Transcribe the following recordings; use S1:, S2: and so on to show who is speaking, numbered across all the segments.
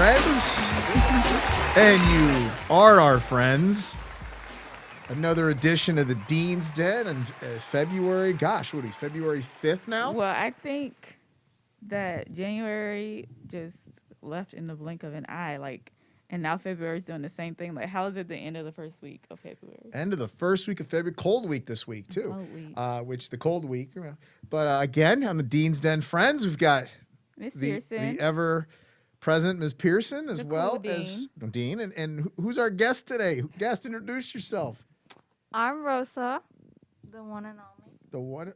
S1: friends, and you are our friends. Another edition of the Dean's Den in February. Gosh, what are we, February 5th now?
S2: Well, I think that January just left in the blink of an eye. And now February's doing the same thing. Like, how is it the end of the first week of February?
S1: End of the first week of February. Cold week this week, too.
S2: Cold week.
S1: Which the cold week. But again, on the Dean's Den friends, we've got
S2: Miss
S1: the
S2: Pearson.
S1: ever-present Ms. Pearson, as
S2: The
S1: well
S2: cool
S1: as Dean. And who's our guest today? Guest, introduce yourself.
S3: I'm Rosa, the one and only.
S1: The one,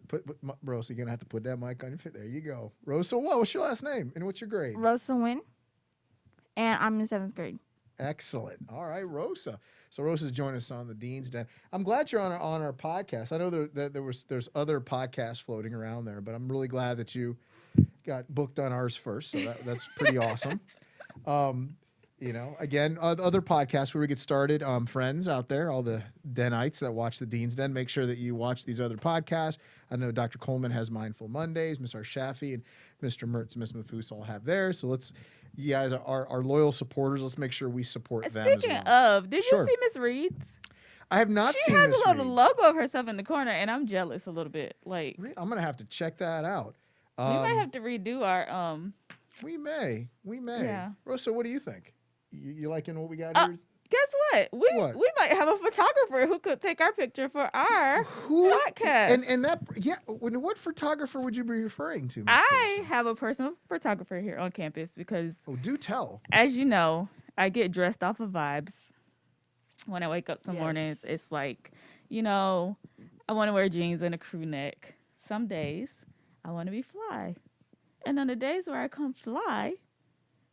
S1: Rosa, you're going to have to put that mic on your face. There you go. Rosa, what's your last name? And what's your grade?
S3: Rosa Wynn, and I'm in 7th grade.
S1: Excellent. All right, Rosa. So Rosa's joining us on the Dean's Den. I'm glad you're on our podcast. I know there's other podcasts floating around there, but I'm really glad that you got booked on ours first. So that's pretty awesome. Again, other podcasts where we get started. Friends out there, all the Denites that watch the Dean's Den, make sure that you watch these other podcasts. I know Dr. Coleman has Mindful Mondays, Miss Arshafi and Mr. Mertz and Miss Mafus all have theirs. So you guys are our loyal supporters. Let's make sure we support them as
S2: Speaking
S1: well.
S2: of, did
S1: Sure.
S2: you see Miss Reed's?
S1: I have not
S2: She
S1: seen
S2: has
S1: Miss
S2: a little
S1: Reed's.
S2: logo of herself in the corner, and I'm jealous a little bit. Like,
S1: I'm going to have to check that out.
S2: we might have to redo our
S1: We may.
S2: Yeah.
S1: Rosa, what do you think? You liking what we got here?
S2: Guess what?
S1: What?
S2: We might have a photographer who could take our picture for our podcast.
S1: What photographer would you be referring to, Ms.
S2: I
S1: Pearson?
S2: have a personal photographer here on campus because,
S1: Oh, do tell.
S2: as you know, I get dressed off of vibes. When I wake up some mornings, it's like, I want to wear jeans and a crew neck. Some days, I want to be fly. And on the days where I come fly,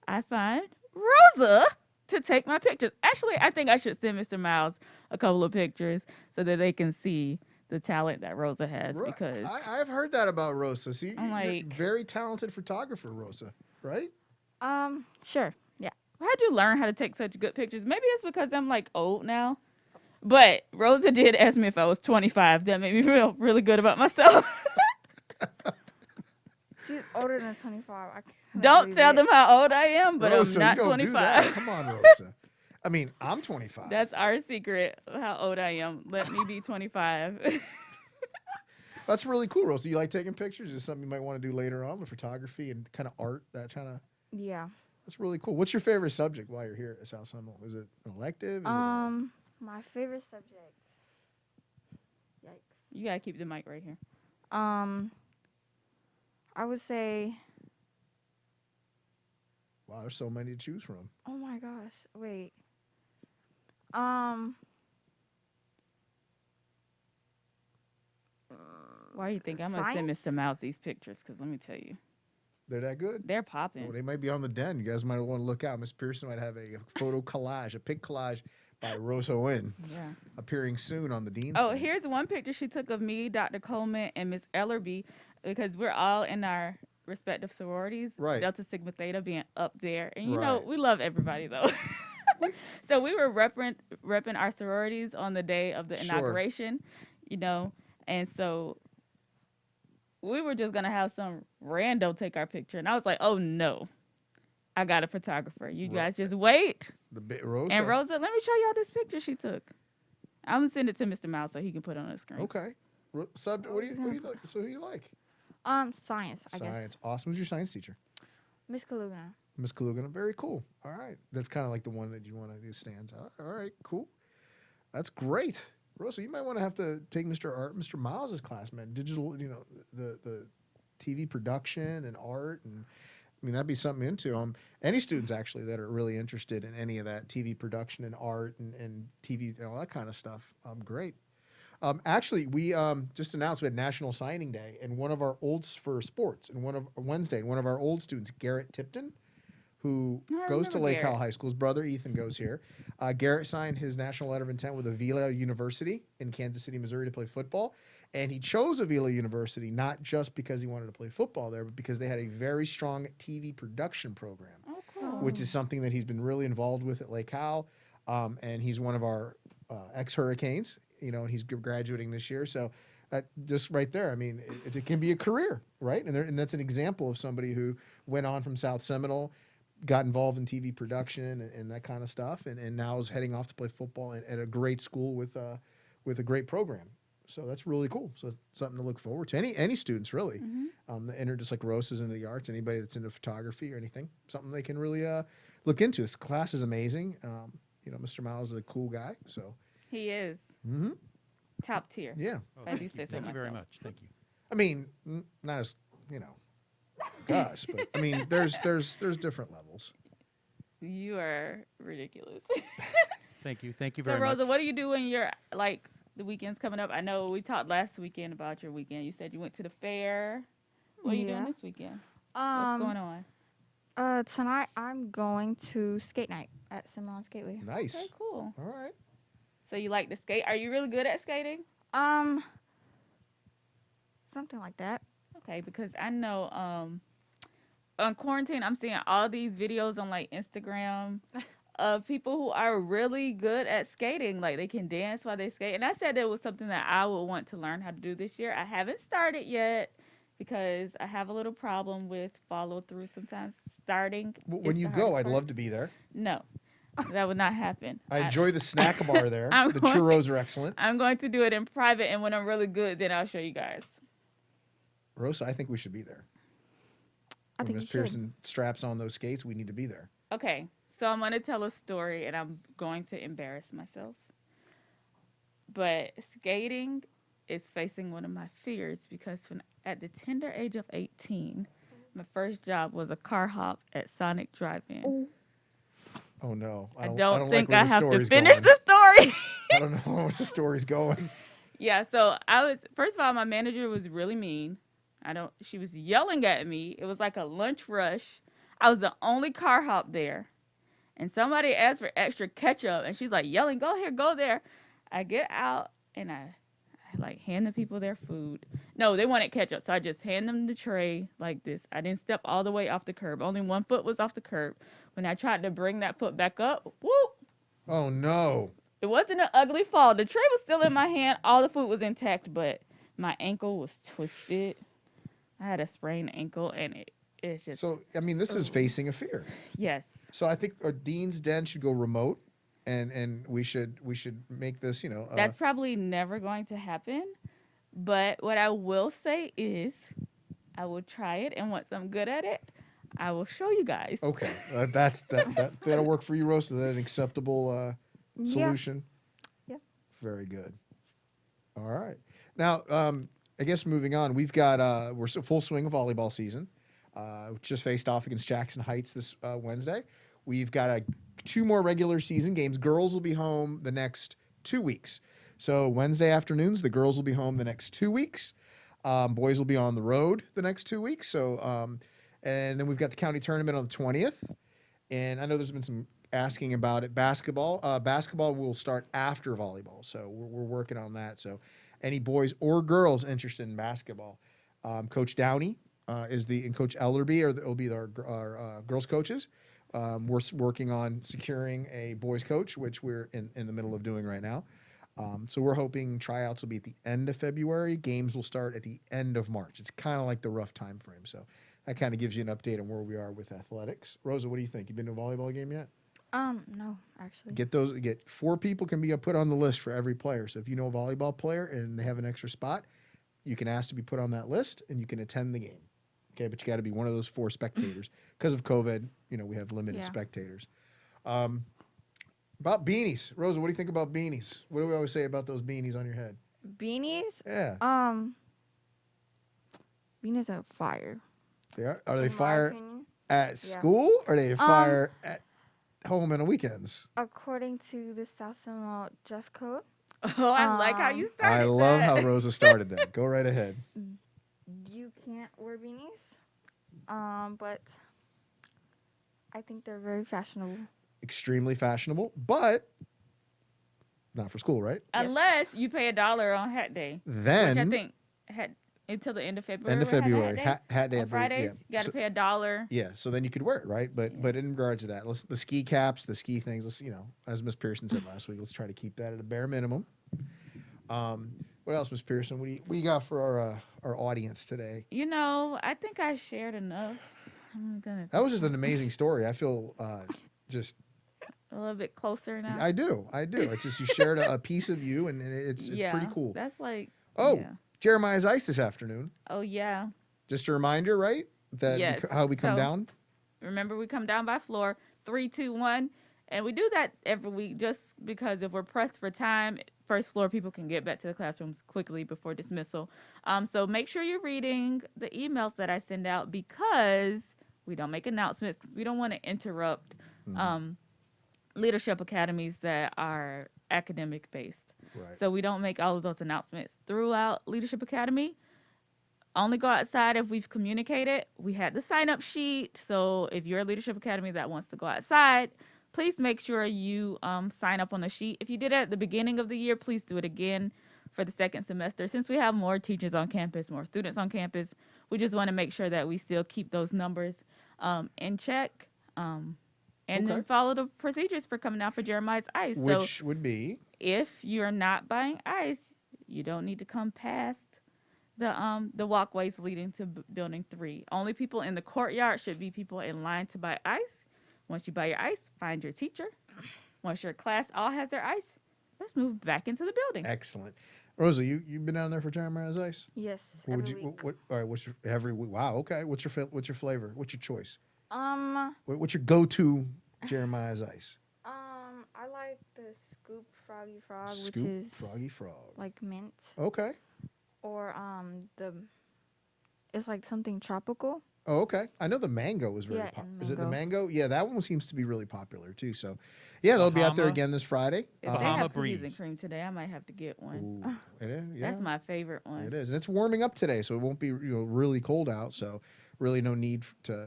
S2: I find Rosa to take my pictures. Actually, I think I should send Mr. Miles a couple of pictures so that they can see the talent that Rosa has. Because
S1: I've heard that about Rosa. So you're a
S2: like,
S1: very talented photographer, Rosa, right?
S3: Sure, yeah.
S2: how'd you learn how to take such good pictures? Maybe it's because I'm like old now. But Rosa did ask me if I was 25. That made me feel really good about myself.
S3: She's older than 25. I can't
S2: Don't
S3: believe
S2: tell
S3: it.
S2: them how old I am, but
S1: Rosa,
S2: I'm not
S1: you don't do that.
S2: 25.
S1: Come on, Rosa. I mean, I'm 25.
S2: That's our secret of how old I am. Let me be 25.
S1: That's really cool, Rosa. You like taking pictures? Is this something you might want to do later on with photography and kind of art?
S3: Yeah.
S1: That's really cool. What's your favorite subject while you're here at South Seminole? Is it an elective? Is
S3: My favorite subject. Yikes.
S2: You gotta keep the mic right here.
S3: I would say.
S1: Wow, there's so many to choose from.
S3: Oh my gosh. Wait.
S2: Why do you think I'm gonna send Mr. Mouse these pictures? Because let me tell you,
S1: They're that good?
S2: they're popping.
S1: Oh, they might be on the Den. You guys might want to look out. Miss Pearson might have a photo collage, a pic collage by Rosa Wynn,
S2: Yeah.
S1: appearing soon on the Dean's
S2: Oh,
S1: Den.
S2: here's one picture she took of me, Dr. Coleman, and Miss Ellerby, because we're all in our respective sororities.
S1: Right.
S2: Delta Sigma Theta being up there, and
S1: Right.
S2: we love everybody though. So we were repping our sororities on the day of the
S1: Sure.
S2: inauguration, and so we were just gonna have some rando take our picture, and I was like, oh no, I got a photographer. You guys just wait.
S1: Rosa.
S2: And Rosa, let me show y'all this picture she took. I'm gonna send it to Mr. Mouse so he can put it on the screen.
S1: Okay. What do you like? So who you like?
S3: Science, I guess.
S1: Science. Awesome. Who's your science teacher?
S3: Miss Kalugana.
S1: Miss Kalugana. Very cool. All right. That's kind of like the one that you want to do stands out. All right. Cool. That's great. Rosa, you might want to have to take Mr. Miles' class, man. Digital, the TV production and art, and I mean that'd be something into any students actually that are really interested in any of that TV production and art and TV and all that kind of stuff. Great. Actually, we just announced we had National Signing Day, and one of our olds for sports, and one of our old students, Garrett Tipton, who
S2: I
S1: goes to
S2: remember
S1: Lake Howell
S2: Garrett.
S1: High School. His brother Ethan goes here. Garrett signed his national letter of intent with Avila University in Kansas City, Missouri, to play football. And he chose Avila University not just because he wanted to play football there, but because they had a very strong TV production program,
S2: Oh, cool.
S1: which is something that he's been really involved with at Lake Howell. And he's one of our ex-Hurricanes, and he's graduating this year. So just right there, I mean, it can be a career, right? And that's an example of somebody who went on from South Seminole, got involved in TV production and that kind of stuff, and now is heading off to play football at a great school with a great program. So that's really cool. So it's something to look forward to. Any students really, that enter just like Rosa's into the arts. Anybody that's into photography or anything, something they can really look into. This class is amazing. Mr. Miles is a cool guy. So
S2: He is top tier.
S1: yeah,
S4: Oh,
S2: As
S4: thank
S2: you
S4: you.
S2: say so
S4: Thank you very
S2: myself.
S4: much. Thank you.
S1: I mean, not as Gus, but I mean, there's different levels.
S2: You are ridiculous.
S4: Thank you. Thank you
S2: So
S4: very
S2: Rosa,
S4: much.
S2: what do you do when you're like the weekend's coming up? I know we talked last weekend about your weekend. You said you went to the fair. What are you doing
S3: Yeah.
S2: this weekend? What's going on?
S3: Tonight I'm going to skate night at Seminole Skateway.
S1: Nice.
S2: Okay, cool.
S1: All right.
S2: So you like to skate? Are you really good at skating?
S3: Something like that.
S2: Okay, because I know on quarantine I'm seeing all these videos on like Instagram of people who are really good at skating. Like they can dance while they skate. And I said it was something that I would want to learn how to do this year. I haven't started yet because I have a little problem with follow through sometimes. Starting.
S1: When
S2: is
S1: you
S2: the
S1: go,
S2: hardest
S1: I'd
S2: part.
S1: love to be there.
S2: No, that would not happen.
S1: I enjoy the snack bar there.
S2: I'm
S1: The
S2: going-
S1: churros are excellent.
S2: I'm going to do it in private, and when I'm really good, then I'll show you guys.
S1: Rosa, I think we should be there.
S3: I
S1: When
S3: think
S1: Miss
S3: you should.
S1: Pearson straps on those skates, we need to be there.
S2: Okay, so I'm going to tell a story, and I'm going to embarrass myself. But skating is facing one of my fears because at the tender age of 18, my first job was a car hop at Sonic Drive-In.
S1: Oh no,
S2: I
S1: don't
S2: don't
S1: like
S2: think
S1: where
S2: I
S1: the
S2: have to
S1: story's
S2: finish
S1: going.
S2: the story.
S1: I don't know where the story's going.
S2: Yeah, so first of all, my manager was really mean. She was yelling at me. It was like a lunch rush. I was the only car hop there. And somebody asked for extra ketchup and she's like yelling, "Go here, go there." I get out and I like hand the people their food. No, they wanted ketchup, so I just hand them the tray like this. I didn't step all the way off the curb. Only one foot was off the curb. When I tried to bring that foot back up, whoop!
S1: Oh no.
S2: It wasn't an ugly fall. The tray was still in my hand. All the food was intact, but my ankle was twisted. I had a sprained ankle, and it's just
S1: So I mean, this is facing a fear.
S2: yes.
S1: So I think our Dean's Den should go remote, and we should make this.
S2: That's probably never going to happen. But what I will say is, I will try it, and once I'm good at it, I will show you guys.
S1: okay. That'll work for you, Rosa. Is that an acceptable solution?
S3: Yeah.
S1: Very good. All right. Now, I guess moving on, we've got we're full swing of volleyball season. We just faced off against Jackson Heights this Wednesday. We've got 2 more regular season games. Girls will be home the next 2 weeks. So Wednesday afternoons, the girls will be home the next 2 weeks. Boys will be on the road the next 2 weeks. So, and then we've got the county tournament on the 20th. And I know there's been some asking about it. Basketball will start after volleyball. So we're working on that. So any boys or girls interested in basketball, Coach Downey and Coach Ellerby will be our girls coaches. We're working on securing a boys coach, which we're in the middle of doing right now. So we're hoping tryouts will be at the end of February. Games will start at the end of March. It's kind of like the rough time frame. So that kind of gives you an update on where we are with athletics. Rosa, what do you think? You been to a volleyball game yet?
S3: No, actually.
S1: Get 4 people can be put on the list for every player. So if you know a volleyball player and they have an extra spot, you can ask to be put on that list and you can attend the game. Okay, but you got to be one of those 4 spectators because of COVID. We have limited spectators. About beanies, Rosa, what do you think about beanies? What do we always say about those beanies on your head?
S3: Beanies?
S1: Yeah,
S3: Beanies are fire.
S1: they are. Are they
S3: in my
S1: fire
S3: opinion.
S1: at school or are they fire at home on the weekends?
S3: According to the South Seminole dress code,
S2: Oh, I like how you started.
S1: I love
S2: that.
S1: how Rosa started that. Go right ahead.
S3: you can't wear beanies. But I think they're very fashionable.
S1: Extremely fashionable, but not for school, right?
S2: Unless you pay $1 on Hat Day,
S1: Then
S2: which I think until the end of February.
S1: end of
S2: we're having
S1: February,
S2: Hat Day.
S1: hat day
S2: On
S1: I believe,
S2: Fridays,
S1: yeah.
S2: you got to
S1: So-
S2: pay $1.
S1: Yeah, so then you could wear it, right? But in regards to that, the ski caps, the ski things, let's as Miss Pearson said last week, let's try to keep that at a bare minimum. What else, Miss Pearson? What do you got for our audience today?
S2: I think I shared enough. I'm gonna
S1: That was just an amazing story. I feel just
S2: a little bit closer now.
S1: I do. It's just you shared a piece of you, and it's pretty cool.
S2: That's like
S1: Oh,
S2: yeah.
S1: Jeremiah's Ice this afternoon.
S2: Oh yeah.
S1: Just a reminder, right? That
S2: Yes.
S1: how we come
S2: So,
S1: down.
S2: Remember, we come down by floor 3, 2, 1, and we do that every week just because if we're pressed for time, first floor people can get back to the classrooms quickly before dismissal. So make sure you're reading the emails that I send out because we don't make announcements. We don't want to interrupt leadership academies that are academic based.
S1: Right.
S2: So we don't make all of those announcements throughout Leadership Academy. Only go outside if we've communicated. We had the sign-up sheet. So if you're a Leadership Academy that wants to go outside, please make sure you sign up on the sheet. If you did it at the beginning of the year, please do it again for the second semester. Since we have more teachers on campus, more students on campus, we just want to make sure that we still keep those numbers in check. And then follow the procedures for coming out for Jeremiah's Ice.
S1: Which would be?
S2: If you're not buying ice, you don't need to come past the walkways leading to building 3. Only people in the courtyard should be people in line to buy ice. Once you buy your ice, find your teacher. Once your class all has their ice, let's move back into the building.
S1: Excellent. Rosa, you've been down there for Jeremiah's Ice?
S3: Yes.
S1: What would
S3: every week.
S1: All right. What's your every week? Wow. Okay. What's your flavor? What's your choice?
S3: Um,
S1: What's your go-to Jeremiah's Ice?
S3: I like the Scoop Froggy Frog,
S1: Scoop
S3: which is
S1: Froggy Frog.
S3: like mint,
S1: Okay.
S3: or it's like something tropical.
S1: Oh, okay. I know the mango is very
S3: Yeah,
S1: popular.
S3: and
S1: Is it the
S3: mango.
S1: mango? Yeah, that one seems to be really popular too. So, yeah, they'll be out there
S4: Bahama.
S1: again this Friday.
S2: If they
S4: Bahama
S2: have cookies and
S4: Breeze.
S2: cream today, I might have to get one.
S1: Ooh, it is. Yeah,
S2: That's my favorite one.
S1: it is, and it's warming up today, so it won't be really cold out. So, really, no need to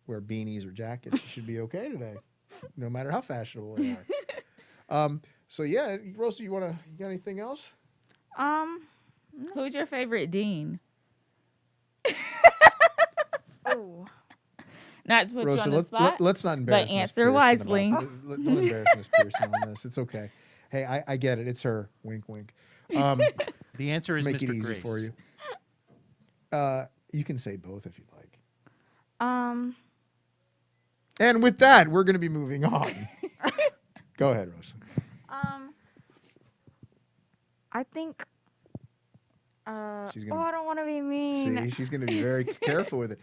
S1: wear beanies or jackets. You should be okay today, no matter how fashionable they are. So yeah, Rosa, you got anything else?
S2: Who's your favorite dean?
S3: Oh,
S2: Not to put
S1: Rosa,
S2: you on the spot.
S1: let's not embarrass Miss
S2: answer
S1: Pearson
S2: wisely.
S1: Don't embarrass Miss Pearson on this. It's okay. Hey, I get it. It's her. Wink, wink.
S4: The answer is
S1: Make
S4: Mr.
S1: it easy
S4: Grace.
S1: for you. You can say both if you'd like. And with that, we're going to be moving on. Go ahead, Rosa.
S3: I think.
S1: She's gonna-
S3: I don't want to be mean.
S1: See, she's going to be very careful with it.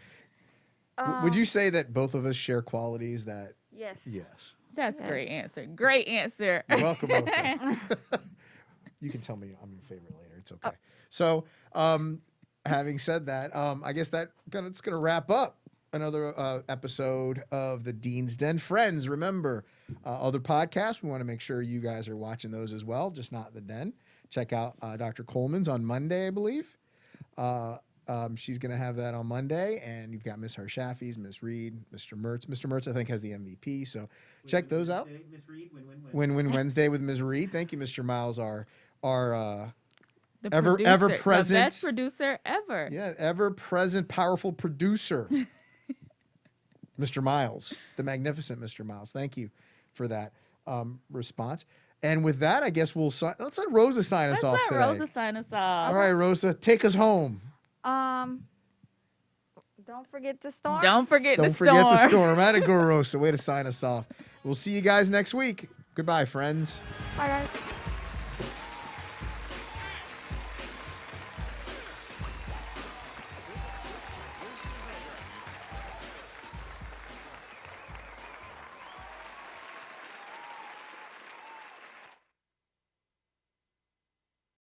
S1: Would you say that both of us share qualities that?
S3: Yes.
S1: Yes.
S2: That's a great
S3: Yes.
S2: answer. Great answer.
S1: You're welcome, Rosa. You can tell me I'm your favorite later. It's okay. So, having said that, I guess it's going to wrap up another episode of the Dean's Den. Friends, remember, other podcasts, we want to make sure you guys are watching those as well, just not the Den. Check out Dr. Coleman's on Monday, I believe. She's going to have that on Monday, and you've got Miss Harshafi's, Miss Reed, Mr. Mertz. Mr. Mertz, I think, has the MVP, so check those out.
S4: Miss Reed,
S1: Win-Win Wednesday with Ms. Reed. Thank you, Mr. Miles, our
S2: The
S1: ever
S2: producer,
S1: present.
S2: the best producer ever.
S1: yeah, ever-present, powerful producer, Mr. Miles, the magnificent Mr. Miles. Thank you for that response. And with that, I guess let's let Rosa sign us
S2: Let's
S1: off
S2: let
S1: today.
S2: Rosa sign us off.
S1: All right, Rosa, take us home.
S3: Don't forget the storm.
S2: Don't forget
S1: Don't
S2: the
S1: forget
S2: storm.
S1: the storm. Atta go, Rosa. Way to sign us off. We'll see you guys next week. Goodbye, friends.
S3: Bye, guys.